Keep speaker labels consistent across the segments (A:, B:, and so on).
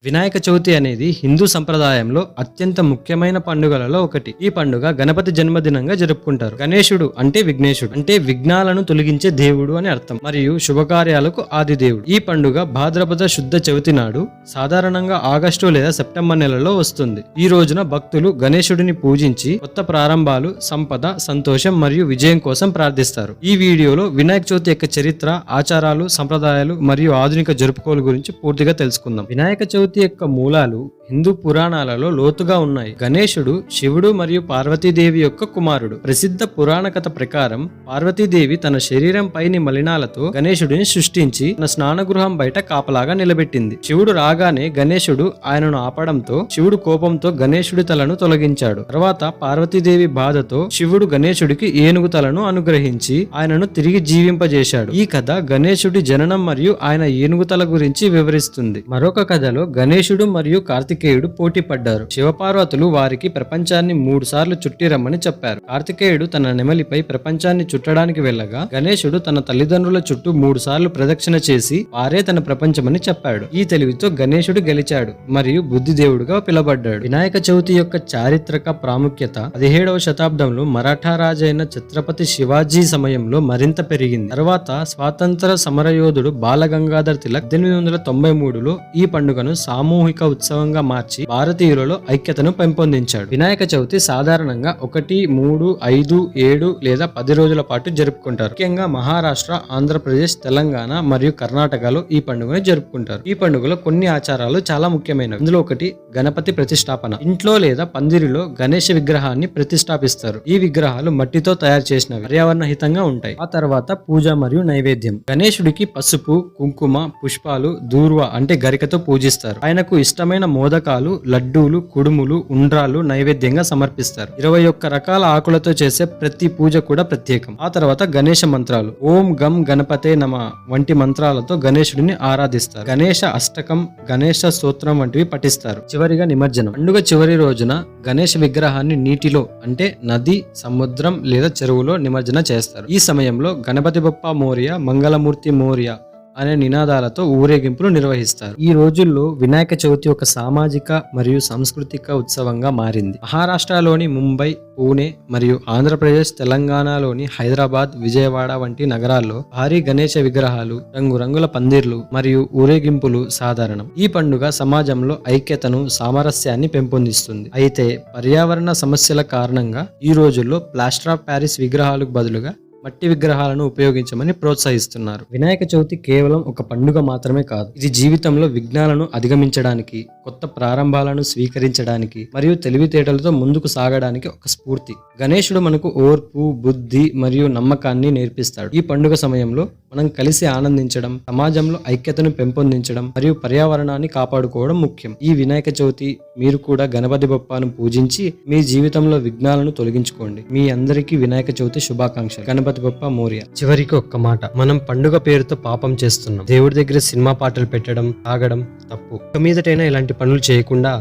A: వినాయక చవితి అనేది హిందూ సంప్రదాయంలో అత్యంత ముఖ్యమైన పండుగలలో ఒకటి. ఈ పండుగ గణపతి జన్మదినంగా జరుపుకుంటారు. గణేశుడు అంటే విఘ్నేశుడు, అంటే విఘ్నాలను తొలగించే దేవుడు అని అర్థం, మరియు శుభకార్యాలకు ఆది దేవుడు. ఈ పండుగ భాద్రపద శుద్ధ చవితి నాడు, సాధారణంగా ఆగస్టు లేదా సెప్టెంబర్ నెలలో వస్తుంది. ఈ రోజున భక్తులు గణేశుడిని పూజించి కొత్త ప్రారంభాలు, సంపద, సంతోషం మరియు విజయం కోసం ప్రార్థిస్తారు. ఈ వీడియోలో వినాయక చవితి యొక్క చరిత్ర, ఆచారాలు, సంప్రదాయాలు మరియు ఆధునిక జరుపుకోలు గురించి పూర్తిగా తెలుసుకుందాం. వినాయక చవితి యొక్క మూలాలు హిందూ పురాణాలలో లోతుగా ఉన్నాయి. గణేశుడు శివుడు మరియు పార్వతీదేవి యొక్క కుమారుడు. ప్రసిద్ధ పురాణ కథ ప్రకారం పార్వతీదేవి తన శరీరం పైని మలినాలతో గణేశుడిని సృష్టించి తన స్నానగృహం బయట కాపలాగా నిలబెట్టింది. శివుడు రాగానే గణేశుడు ఆయనను ఆపడంతో శివుడు కోపంతో గణేశుడి తలను తొలగించాడు. తర్వాత పార్వతీదేవి బాధతో శివుడు గణేశుడికి ఏనుగు తలను అనుగ్రహించి ఆయనను తిరిగి జీవింపజేశాడు. ఈ కథ గణేశుడి జననం మరియు ఆయన ఏనుగు తల గురించి వివరిస్తుంది. మరొక కథలో గణేశుడు మరియు కార్తికేయుడు పోటీ పడ్డారు. శివపార్వతులు వారికి ప్రపంచాన్ని 3 సార్లు చుట్టి రమ్మని చెప్పారు. కార్తికేయుడు తన నెమలిపై ప్రపంచాన్ని చుట్టడానికి వెళ్ళగా గణేశుడు తన తల్లిదండ్రుల చుట్టూ 3 సార్లు ప్రదక్షిణ చేసి వారే తన ప్రపంచమని చెప్పాడు. ఈ తెలివితో గణేశుడు గెలిచాడు మరియు బుద్ధిదేవుడుగా పిలువబడ్డాడు. వినాయక చవితి యొక్క చారిత్రక ప్రాముఖ్యత 17వ శతాబ్దంలో మరాఠా రాజైన ఛత్రపతి శివాజీ సమయంలో మరింత పెరిగింది. తర్వాత స్వాతంత్ర సమరయోధుడు బాలగంగాధర్ తిలక్ 1893లో ఈ పండుగను సామూహిక ఉత్సవంగా మార్చి భారతీయులలో ఐక్యతను పెంపొందించాడు. వినాయక చవితి సాధారణంగా 1, 3, 5, 7 లేదా 10 రోజుల పాటు జరుపుకుంటారు. ముఖ్యంగా మహారాష్ట్ర, ఆంధ్రప్రదేశ్, తెలంగాణ మరియు కర్ణాటకలో ఈ పండుగను జరుపుకుంటారు. ఈ పండుగలో కొన్ని ఆచారాలు చాలా ముఖ్యమైనవి. ఇందులో ఒకటి గణపతి ప్రతిష్టాపన. ఇంట్లో లేదా పందిరిలో గణేష విగ్రహాన్ని ప్రతిష్టాపిస్తారు. ఈ విగ్రహాలు మట్టితో తయారు చేసినవి, పర్యావరణ హితంగా ఉంటాయి. ఆ తర్వాత పూజ మరియు నైవేద్యం. గణేశుడికి పసుపు, కుంకుమ, పుష్పాలు, దూర్వ అంటే గరికతో పూజిస్తారు. ఆయనకు ఇష్టమైన మోదకాలు, లడ్డూలు, కుడుములు, ఉండ్రాలు నైవేద్యంగా సమర్పిస్తారు. 21 రకాల ఆకులతో చేసే ప్రతి పూజ కూడా ప్రత్యేకం. ఆ తర్వాత గణేష మంత్రాలు, ఓం గం గణపతే నమ వంటి మంత్రాలతో గణేశుడిని ఆరాధిస్తారు. గణేష అష్టకం, గణేష స్తోత్రం వంటివి పఠిస్తారు. చివరిగా నిమజ్జనం. పండుగ చివరి రోజున గణేష విగ్రహాన్ని నీటిలో అంటే నది, సముద్రం లేదా చెరువులో నిమజ్జన చేస్తారు. ఈ సమయంలో గణపతి బప్ప మోరియా, మంగళమూర్తి మోరియా అనే నినాదాలతో ఊరేగింపులు నిర్వహిస్తారు. ఈ రోజుల్లో వినాయక చవితి ఒక సామాజిక మరియు సాంస్కృతిక ఉత్సవంగా మారింది. మహారాష్ట్రలోని ముంబై, పూణే మరియు ఆంధ్రప్రదేశ్, తెలంగాణలోని హైదరాబాద్, విజయవాడ వంటి నగరాల్లో భారీ గణేశ విగ్రహాలు, రంగురంగుల పందిర్లు మరియు ఊరేగింపులు సాధారణం. ఈ పండుగ సమాజంలో ఐక్యతను, సామరస్యాన్ని పెంపొందిస్తుంది. అయితే పర్యావరణ సమస్యల కారణంగా ఈ రోజుల్లో ప్లాస్టర్ ఆఫ్ ప్యారిస్ విగ్రహాలకు బదులుగా మట్టి విగ్రహాలను ఉపయోగించమని ప్రోత్సహిస్తున్నారు. వినాయక చవితి కేవలం ఒక పండుగ మాత్రమే కాదు, ఇది జీవితంలో విఘ్నాలను అధిగమించడానికి, కొత్త ప్రారంభాలను స్వీకరించడానికి మరియు తెలివితేటలతో ముందుకు సాగడానికి ఒక స్ఫూర్తి. గణేశుడు మనకు ఓర్పు, బుద్ధి మరియు నమ్మకాన్ని నేర్పిస్తాడు. ఈ పండుగ సమయంలో మనం కలిసి ఆనందించడం, సమాజంలో ఐక్యతను పెంపొందించడం మరియు పర్యావరణాన్ని కాపాడుకోవడం ముఖ్యం. ఈ వినాయక చవితి మీరు కూడా గణపతి బప్పను పూజించి మీ జీవితంలో విఘ్నాలను తొలగించుకోండి. మీ అందరికీ వినాయక చవితి శుభాకాంక్షలు. గణపతి బప్ప మోరియా. చివరికి ఒక్క మాట, మనం పండుగ పేరుతో పాపం చేస్తున్నాం. దేవుడి దగ్గర సినిమా పాటలు పెట్టడం, తాగడం తప్పు. ఇక మీదటైనా ఇలాంటి పనులు చేయకుండా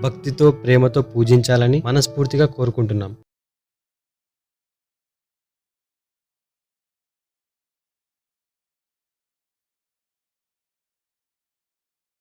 A: భక్తితో, ప్రేమతో పూజించాలని మనస్ఫూర్తిగా కోరుకుంటున్నాం.